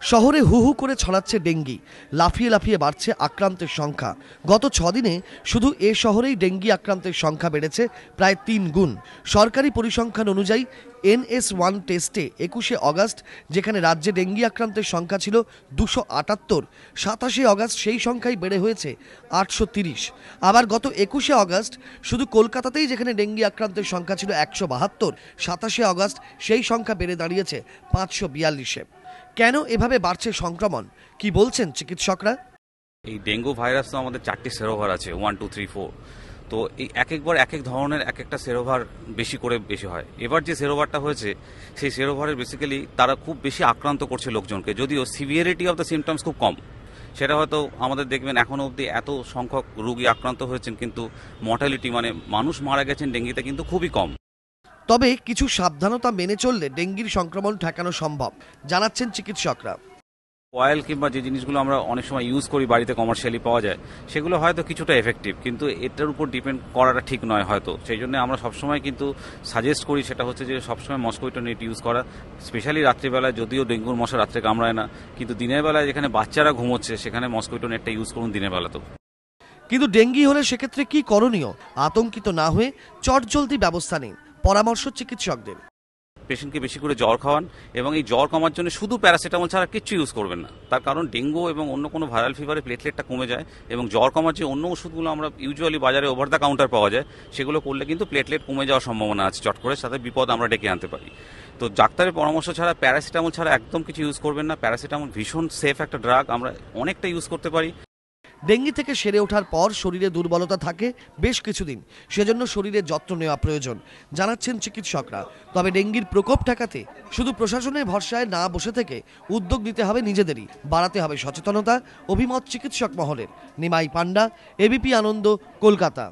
শহরে হু হু করে ছড়াচ্ছে ডেঙ্গি, লাফিয়ে লাফিয়ে বাড়ছে আক্রান্তের সংখ্যা। গত 6 দিনে শুধু এ শহরেই ডেঙ্গি আক্রান্তের সংখ্যা বেড়েছে প্রায় 3 গুণ। সরকারি পরিসংখ্যান অনুযায়ী NS1 টেস্টে 21শে অগাস্ট যেখানে রাজ্যে ডেঙ্গি আক্রান্তের সংখ্যা ছিল 278, 27শে অগাস্ট সেই সংখ্যাই বেড়ে হয়েছে 830। আবার গত 21শে অগাস্ট শুধু কলকাতাতেই যেখানে ডেঙ্গি আক্রান্তের সংখ্যা ছিল 172, 27শে অগাস্ট সেই সংখ্যা বেড়ে দাঁড়িয়েছে 542-এ। কেন এভাবে বাড়ছে সংক্রমণ, কি বলছেন চিকিৎসকরা? এই ডেঙ্গু ভাইরাস তো আমাদের 4টি সেরোভার আছে, 1, 2, 3, 4। তো এই একবার এক এক ধরনের এক একটা সেরোভার বেশি হয়। এবার যে সেরোভারটা হয়েছে সেই সেরোভারের বেসিক্যালি তারা খুব বেশি আক্রান্ত করছে লোকজনকে, যদিও সিভিয়ারিটি অফ দ্য সিমটমস খুব কম। সেটা হয়তো আমাদের দেখবেন এখনো অবধি এত সংখ্যক রোগী আক্রান্ত হয়েছেন কিন্তু মর্টালিটি মানে মানুষ মারা গেছেন ডেঙ্গিতে কিন্তু খুবই কম। তবে কিছু সাবধানতা মেনে চললে ডেঙ্গির সংক্রমণ ঠেকানো সম্ভব, জানাচ্ছেন চিকিৎসকরা। অয়েল কিংবা যে জিনিসগুলো আমরা অনেক সময় ইউজ করি বাড়িতে কমার্শিয়ালি পাওয়া যায় সেগুলো হয়তো কিছুটা এফেক্টিভ, কিন্তু এটার উপর ডিপেন্ড করাটা ঠিক নয় হয়তো। সেই জন্য আমরা সবসময় কিন্তু সাজেস্ট করি সেটা হচ্ছে যে সবসময় মসকুইটো নেট ইউজ করা, স্পেশালি রাত্রিবেলায়। যদিও ডেঙ্গুর মশা রাত্রে কামড়ায় না, কিন্তু দিনের বেলায় যেখানে বাচ্চারা ঘুমোচ্ছে সেখানে মসকুইটো নেটটা ইউজ করুন দিনের বেলাতেও। কিন্তু ডেঙ্গি হলে সেক্ষেত্রে কি করণীয়? আতঙ্কিত না হয়ে চটজলদি ব্যবস্থা নিন, পরামর্শ চিকিৎসকদের। পেশেন্টকে বেশি করে জ্বর খাওয়ান এবং এই জ্বর কমার জন্য শুধু প্যারাসিটামল ছাড়া কিচ্ছু ইউজ করবেন না। তার কারণ ডেঙ্গু এবং অন্য কোনো ভাইরাল ফিভারে প্লেটলেটটা কমে যায় এবং জ্বর কমার যে অন্য ওষুধগুলো আমরা ইউজুয়ালি বাজারে ওভার দ্য কাউন্টার পাওয়া যায় সেগুলো করলে কিন্তু প্লেটলেট কমে যাওয়ার সম্ভাবনা আছে, চট করে সাথে বিপদ আমরা ডেকে আনতে পারি। তো ডাক্তারের পরামর্শ ছাড়া প্যারাসিটামল ছাড়া একদম কিছু ইউজ করবেন না। প্যারাসিটামল ভীষণ সেফ একটা ড্রাগ, আমরা অনেকটা ইউজ করতে পারি। ডেঙ্গি থেকে সেরে ওঠার পর শরীরে দুর্বলতা থাকে বেশ কিছুদিন, সেজন্য শরীরের যত্ন নেওয়া প্রয়োজন, জানাচ্ছেন চিকিৎসকরা। তবে ডেঙ্গির প্রকোপ ঠেকাতে শুধু প্রশাসনের ভরসায় না বসে থেকে উদ্যোগ নিতে হবে নিজেদেরই, বাড়াতে হবে সচেতনতা, অভিমত চিকিৎসক মহলের। নিমাই পান্ডা, ABP আনন্দ, কলকাতা।